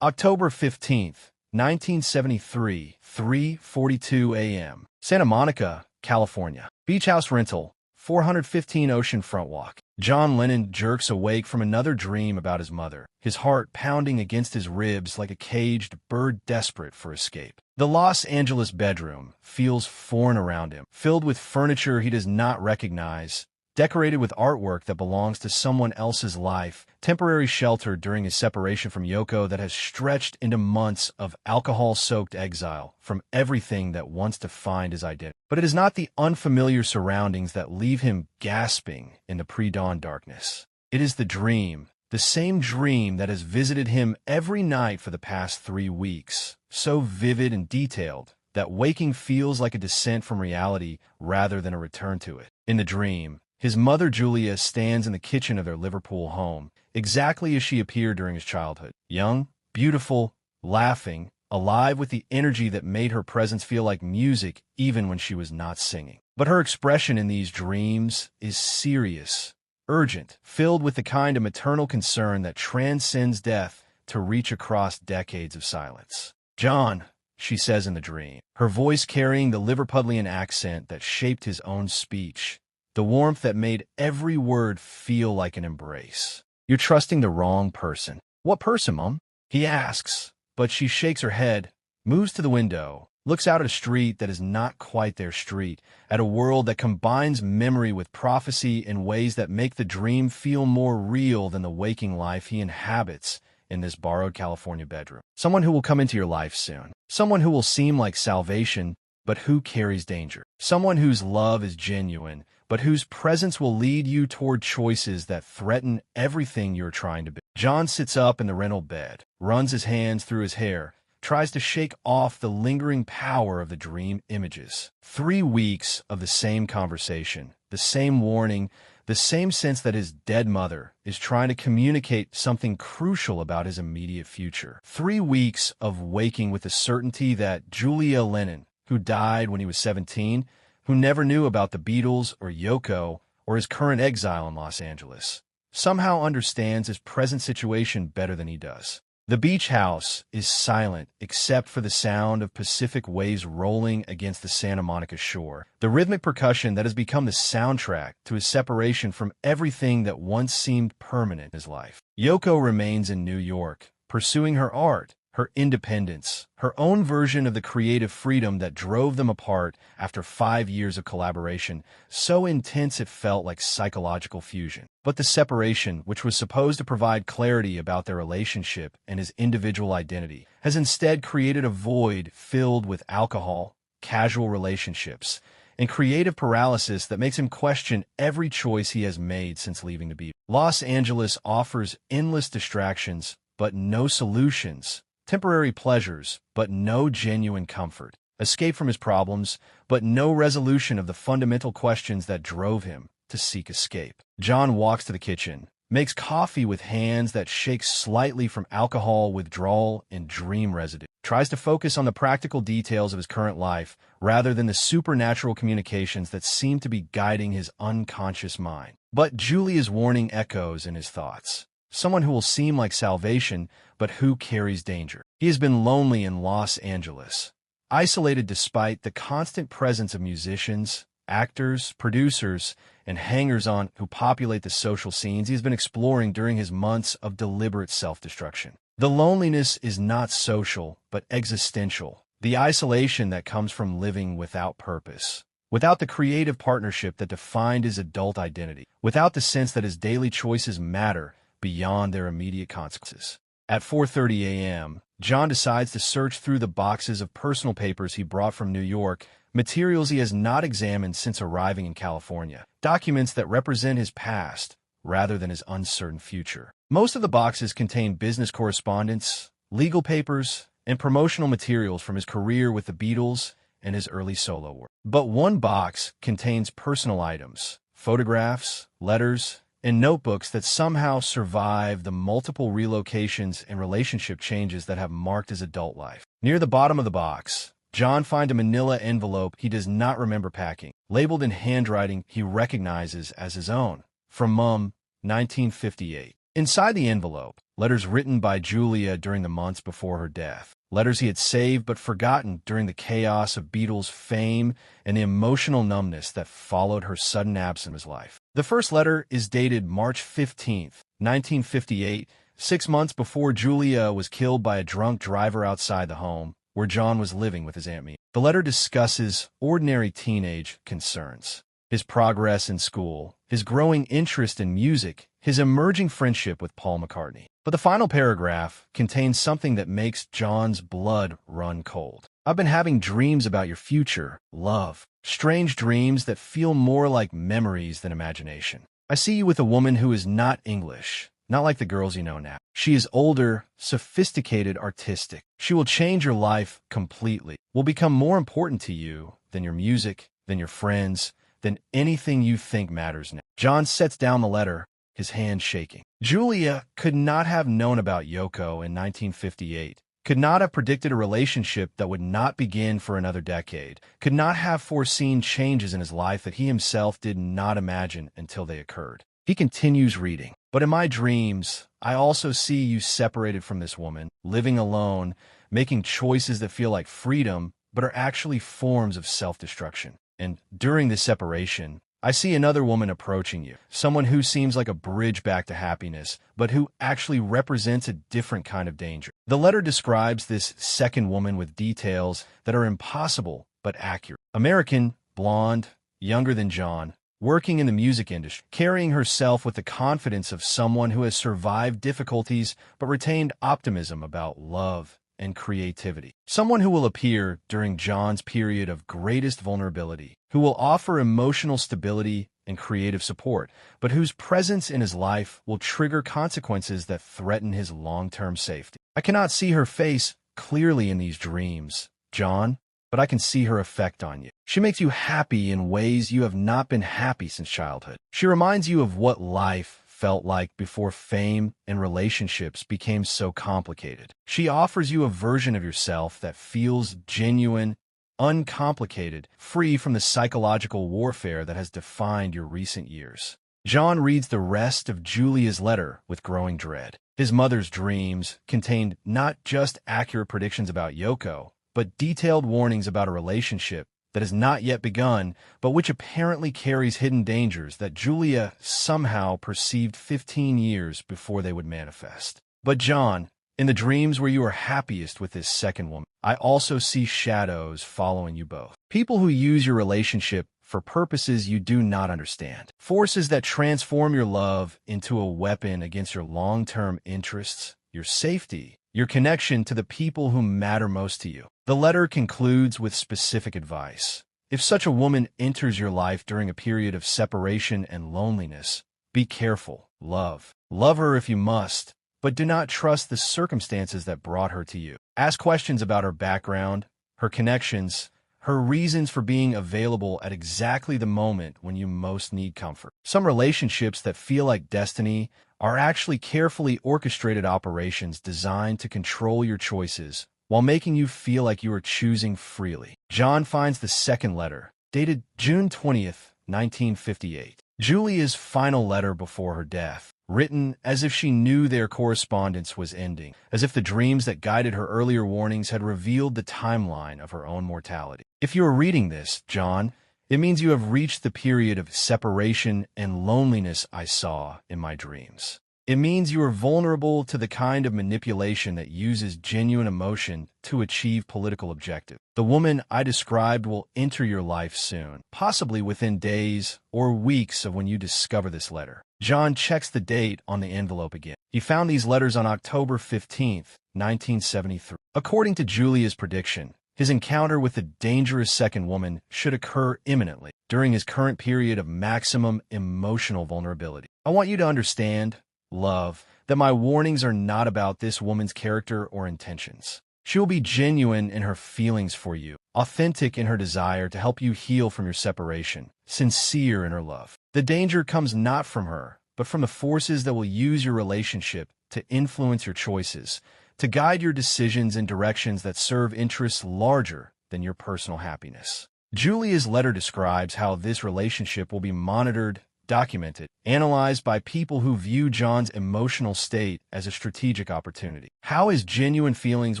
October 15th, 1973, 3:42 a.m. Santa Monica, California. Beach house rental, 415 Oceanfront Walk. John Lennon jerks awake from another dream about his mother, his heart pounding against his ribs like a caged bird desperate for escape. The Los Angeles bedroom feels foreign around him, filled with furniture he does not recognize, decorated with artwork that belongs to someone else's life, temporary shelter during his separation from Yoko that has stretched into months of alcohol-soaked exile from everything that once defined his identity. But it is not the unfamiliar surroundings that leave him gasping in the pre-dawn darkness. It is the same dream that has visited him every night for the past 3 weeks, so vivid and detailed that waking feels like a descent from reality rather than a return to it. In the dream, his mother Julia stands in the kitchen of their Liverpool home, exactly as she appeared during his childhood. Young, beautiful, laughing, alive with the energy that made her presence feel like music even when she was not singing. But her expression in these dreams is serious, urgent, filled with the kind of maternal concern that transcends death to reach across decades of silence. "John," she says in the dream, her voice carrying the Liverpudlian accent that shaped his own speech, the warmth that made every word feel like an embrace. "You're trusting the wrong person." "What person, Mom?" he asks, but she shakes her head, moves to the window, looks out at a street that is not quite their street, at a world that combines memory with prophecy in ways that make the dream feel more real than the waking life he inhabits in this borrowed California bedroom. Someone who will come into your life soon. Someone who will seem like salvation, but who carries danger. Someone whose love is genuine, but whose presence will lead you toward choices that threaten everything you're trying to be. John sits up in the rental bed, runs his hands through his hair, tries to shake off the lingering power of the dream images. 3 weeks of the same conversation, the same warning, the same sense that his dead mother is trying to communicate something crucial about his immediate future. 3 weeks of waking with the certainty that Julia Lennon, who died when he was 17, who never knew about the Beatles or Yoko or his current exile in Los Angeles, somehow understands his present situation better than he does. The beach house is silent except for the sound of Pacific waves rolling against the Santa Monica shore, the rhythmic percussion that has become the soundtrack to his separation from everything that once seemed permanent in his life. Yoko remains in New York, pursuing her art, her independence, her own version of the creative freedom that drove them apart after 5 years of collaboration, so intense it felt like psychological fusion. But the separation, which was supposed to provide clarity about their relationship and his individual identity, has instead created a void filled with alcohol, casual relationships, and creative paralysis that makes him question every choice he has made since leaving the beach. Los Angeles offers endless distractions, but no solutions. Temporary pleasures, but no genuine comfort. Escape from his problems, but no resolution of the fundamental questions that drove him to seek escape. John walks to the kitchen, makes coffee with hands that shake slightly from alcohol withdrawal and dream residue, tries to focus on the practical details of his current life rather than the supernatural communications that seem to be guiding his unconscious mind. But Julia's warning echoes in his thoughts. Someone who will seem like salvation, but who carries danger. He has been lonely in Los Angeles, isolated despite the constant presence of musicians, actors, producers, and hangers-on who populate the social scenes he has been exploring during his months of deliberate self-destruction. The loneliness is not social, but existential, the isolation that comes from living without purpose, without the creative partnership that defined his adult identity, without the sense that his daily choices matter beyond their immediate consequences. At 4:30 a.m., John decides to search through the boxes of personal papers he brought from New York, materials he has not examined since arriving in California, documents that represent his past rather than his uncertain future. Most of the boxes contain business correspondence, legal papers, and promotional materials from his career with the Beatles and his early solo work. But one box contains personal items, photographs, letters, and notebooks that somehow survive the multiple relocations and relationship changes that have marked his adult life. Near the bottom of the box, John finds a manila envelope he does not remember packing, labeled in handwriting he recognizes as his own. From Mom, 1958. Inside the envelope, Letters written by Julia during the months before her death. Letters he had saved but forgotten during the chaos of Beatles' fame and the emotional numbness that followed her sudden absence from his life. The first letter is dated March 15, 1958, 6 months before Julia was killed by a drunk driver outside the home where John was living with his Aunt Mia. The letter discusses ordinary teenage concerns: his progress in school, his growing interest in music, his emerging friendship with Paul McCartney. But the final paragraph contains something that makes John's blood run cold. I've been having dreams about your future, love. Strange dreams that feel more like memories than imagination. I see you with a woman who is not English, not like the girls you know now. She is older, sophisticated, artistic. She will change your life completely, will become more important to you than your music, than your friends, than anything you think matters now. John sets down the letter, his hand shaking. Julia could not have known about Yoko in 1958, could not have predicted a relationship that would not begin for another decade, could not have foreseen changes in his life that he himself did not imagine until they occurred. He continues reading. But in my dreams, I also see you separated from this woman, living alone, making choices that feel like freedom, but are actually forms of self-destruction. And during this separation, I see another woman approaching you, someone who seems like a bridge back to happiness, but who actually represents a different kind of danger. The letter describes this second woman with details that are impossible but accurate. American, blonde, younger than John, working in the music industry, carrying herself with the confidence of someone who has survived difficulties but retained optimism about love and creativity. Someone who will appear during John's period of greatest vulnerability, who will offer emotional stability and creative support, but whose presence in his life will trigger consequences that threaten his long-term safety. I cannot see her face clearly in these dreams, John, but I can see her effect on you. She makes you happy in ways you have not been happy since childhood. She reminds you of what life felt like before fame and relationships became so complicated. She offers you a version of yourself that feels genuine, uncomplicated, free from the psychological warfare that has defined your recent years. John reads the rest of Julia's letter with growing dread. His mother's dreams contained not just accurate predictions about Yoko, but detailed warnings about a relationship that has not yet begun, but which apparently carries hidden dangers that Julia somehow perceived 15 years before they would manifest. But John, in the dreams where you are happiest with this second woman, I also see shadows following you both. People who use your relationship for purposes you do not understand. Forces that transform your love into a weapon against your long-term interests, your safety, your connection to the people who matter most to you. The letter concludes with specific advice. If such a woman enters your life during a period of separation and loneliness, be careful. Love her if you must, but do not trust the circumstances that brought her to you. Ask questions about her background, her connections, her reasons for being available at exactly the moment when you most need comfort. Some relationships that feel like destiny are actually carefully orchestrated operations designed to control your choices while making you feel like you are choosing freely. John finds the second letter, dated June 20th, 1958. Julia's final letter before her death, written as if she knew their correspondence was ending, as if the dreams that guided her earlier warnings had revealed the timeline of her own mortality. If you are reading this, John, it means you have reached the period of separation and loneliness I saw in my dreams. It means you are vulnerable to the kind of manipulation that uses genuine emotion to achieve political objectives. The woman I described will enter your life soon, possibly within days or weeks of when you discover this letter. John checks the date on the envelope again. He found these letters on October 15th, 1973. According to Julia's prediction, his encounter with the dangerous second woman should occur imminently, during his current period of maximum emotional vulnerability. I want you to understand, love, that my warnings are not about this woman's character or intentions. She will be genuine in her feelings for you, authentic in her desire to help you heal from your separation, sincere in her love. The danger comes not from her, but from the forces that will use your relationship to influence your choices, to guide your decisions in directions that serve interests larger than your personal happiness. Julia's letter describes how this relationship will be monitored documented, analyzed by people who view John's emotional state as a strategic opportunity. How his genuine feelings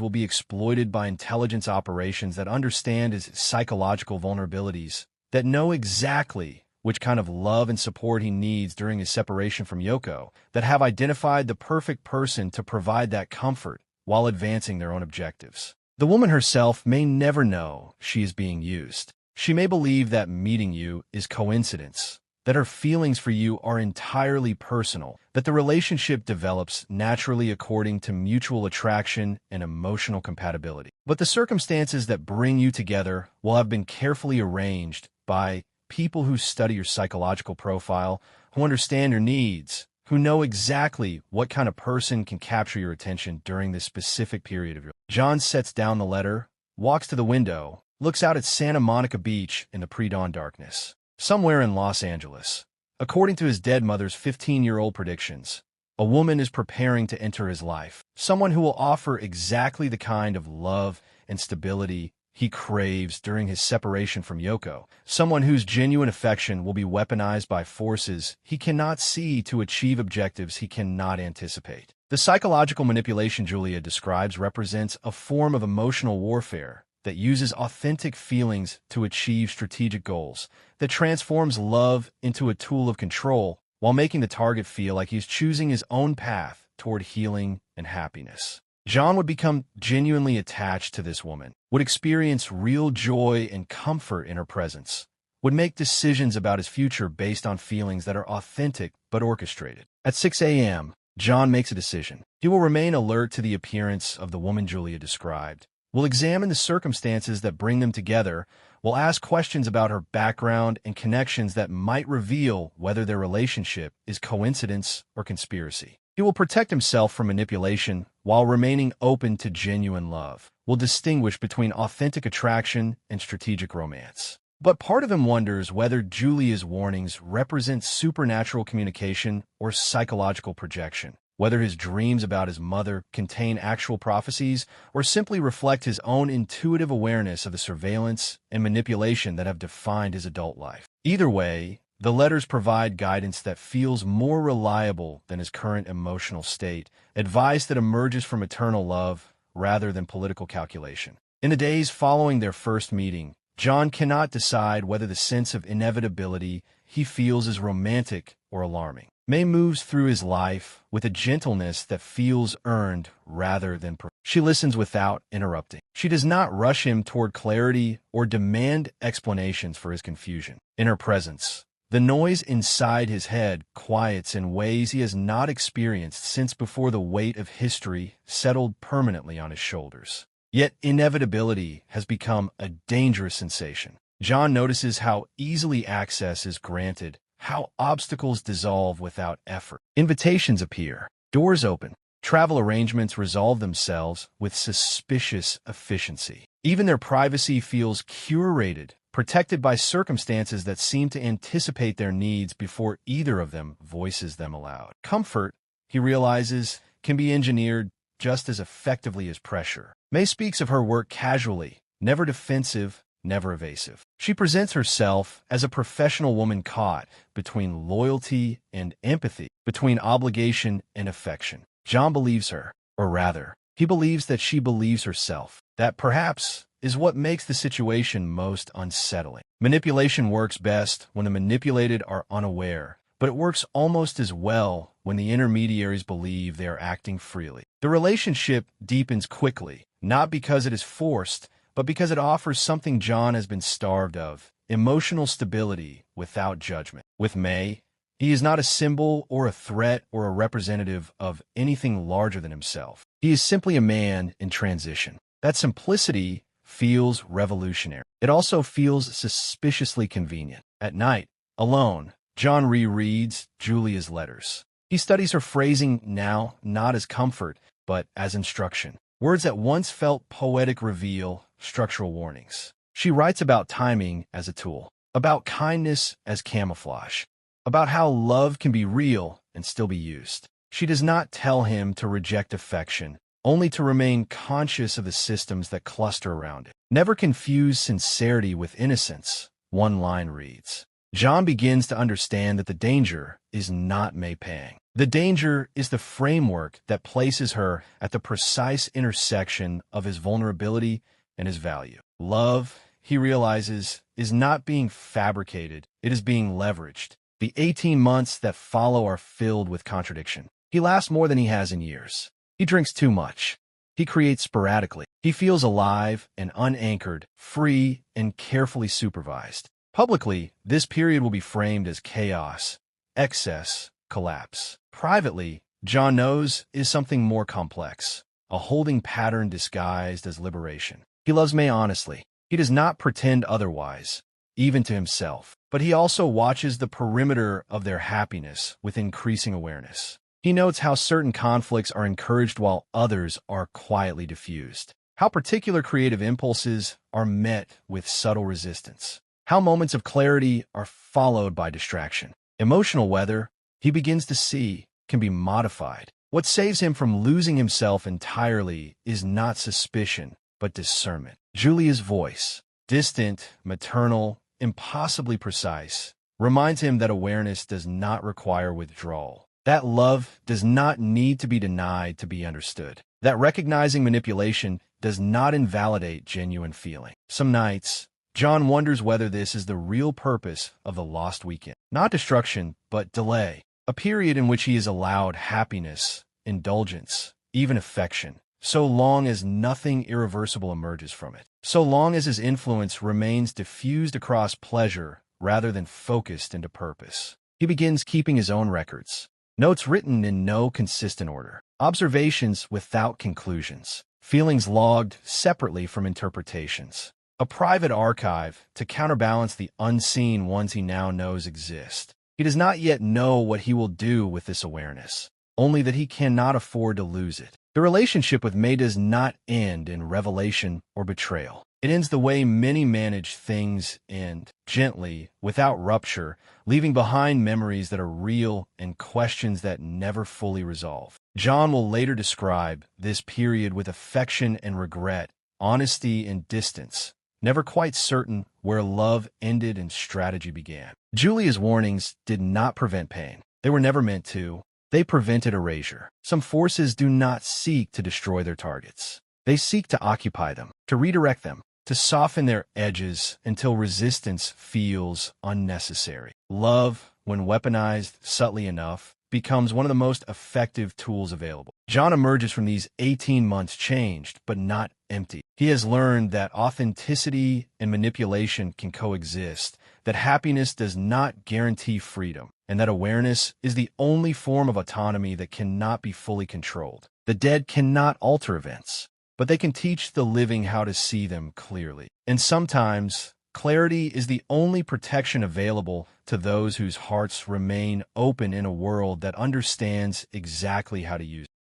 will be exploited by intelligence operations that understand his psychological vulnerabilities, that know exactly which kind of love and support he needs during his separation from Yoko, that have identified the perfect person to provide that comfort while advancing their own objectives. The woman herself may never know she is being used. She may believe that meeting you is coincidence, that her feelings for you are entirely personal, that the relationship develops naturally according to mutual attraction and emotional compatibility. But the circumstances that bring you together will have been carefully arranged by people who study your psychological profile, who understand your needs, who know exactly what kind of person can capture your attention during this specific period of your life. John sets down the letter, walks to the window, looks out at Santa Monica Beach in the pre-dawn darkness. Somewhere in Los Angeles, according to his dead mother's 15-year-old predictions, a woman is preparing to enter his life. Someone who will offer exactly the kind of love and stability he craves during his separation from Yoko. Someone whose genuine affection will be weaponized by forces he cannot see to achieve objectives he cannot anticipate. The psychological manipulation Julia describes represents a form of emotional warfare that uses authentic feelings to achieve strategic goals, that transforms love into a tool of control while making the target feel like he's choosing his own path toward healing and happiness. John would become genuinely attached to this woman, would experience real joy and comfort in her presence, would make decisions about his future based on feelings that are authentic but orchestrated. At 6 a.m., John makes a decision. He will remain alert to the appearance of the woman Julia described, will examine the circumstances that bring them together, will ask questions about her background and connections that might reveal whether their relationship is coincidence or conspiracy. He will protect himself from manipulation while remaining open to genuine love, will distinguish between authentic attraction and strategic romance. But part of him wonders whether Julia's warnings represent supernatural communication or psychological projection, whether his dreams about his mother contain actual prophecies or simply reflect his own intuitive awareness of the surveillance and manipulation that have defined his adult life. Either way, the letters provide guidance that feels more reliable than his current emotional state, advice that emerges from eternal love rather than political calculation. In the days following their first meeting, John cannot decide whether the sense of inevitability he feels is romantic or alarming. May moves through his life with a gentleness that feels earned rather than She listens without interrupting. She does not rush him toward clarity or demand explanations for his confusion. In her presence, the noise inside his head quiets in ways he has not experienced since before the weight of history settled permanently on his shoulders. Yet inevitability has become a dangerous sensation. John notices how easily access is granted, how obstacles dissolve without effort. Invitations appear, doors open, travel arrangements resolve themselves with suspicious efficiency. Even their privacy feels curated, protected by circumstances that seem to anticipate their needs before either of them voices them aloud. Comfort, he realizes, can be engineered just as effectively as pressure. May speaks of her work casually, never defensive, never evasive. She presents herself as a professional woman caught between loyalty and empathy, between obligation and affection. John believes her, or rather, he believes that she believes herself. That perhaps is what makes the situation most unsettling. Manipulation works best when the manipulated are unaware, but it works almost as well when the intermediaries believe they are acting freely. The relationship deepens quickly, not because it is forced, but because it offers something John has been starved of: emotional stability without judgment. With May, he is not a symbol or a threat or a representative of anything larger than himself. He is simply a man in transition. That simplicity feels revolutionary. It also feels suspiciously convenient. At night, alone, John rereads Julia's letters. He studies her phrasing now not as comfort, but as instruction. Words that once felt poetic reveal structural warnings. She writes about timing as a tool, about kindness as camouflage, about how love can be real and still be used. She does not tell him to reject affection, only to remain conscious of the systems that cluster around it. Never confuse sincerity with innocence, one line reads. John begins to understand that the danger is not Mei Pang. The danger is the framework that places her at the precise intersection of his vulnerability and his value. Love, he realizes, is not being fabricated, it is being leveraged. The 18 months that follow are filled with contradiction. He laughs more than he has in years. He drinks too much. He creates sporadically. He feels alive and unanchored, free and carefully supervised. Publicly, this period will be framed as chaos, excess, collapse. Privately, John knows is something more complex, a holding pattern disguised as liberation. He loves May honestly. He does not pretend otherwise, even to himself. But he also watches the perimeter of their happiness with increasing awareness. He notes how certain conflicts are encouraged while others are quietly diffused. How particular creative impulses are met with subtle resistance. How moments of clarity are followed by distraction. Emotional weather, he begins to see, can be modified. What saves him from losing himself entirely is not suspicion, but discernment. Julia's voice, distant, maternal, impossibly precise, reminds him that awareness does not require withdrawal. That love does not need to be denied to be understood. That recognizing manipulation does not invalidate genuine feeling. Some nights, John wonders whether this is the real purpose of the lost weekend. Not destruction, but delay. A period in which he is allowed happiness, indulgence, even affection, so long as nothing irreversible emerges from it. So long as his influence remains diffused across pleasure rather than focused into purpose. He begins keeping his own records. Notes written in no consistent order. Observations without conclusions. Feelings logged separately from interpretations. A private archive to counterbalance the unseen ones he now knows exist. He does not yet know what he will do with this awareness, only that he cannot afford to lose it. The relationship with May does not end in revelation or betrayal. It ends the way many manage things end, gently, without rupture, leaving behind memories that are real and questions that never fully resolve. John will later describe this period with affection and regret, honesty and distance, never quite certain where love ended and strategy began. Julia's warnings did not prevent pain. They were never meant to. They prevented erasure. Some forces do not seek to destroy their targets. They seek to occupy them, to redirect them, to soften their edges until resistance feels unnecessary. Love, when weaponized subtly enough, becomes one of the most effective tools available. John emerges from these 18 months changed, but not empty. He has learned that authenticity and manipulation can coexist, that happiness does not guarantee freedom, and that awareness is the only form of autonomy that cannot be fully controlled. The dead cannot alter events, but they can teach the living how to see them clearly. And sometimes, clarity is the only protection available to those whose hearts remain open in a world that understands exactly how to use it.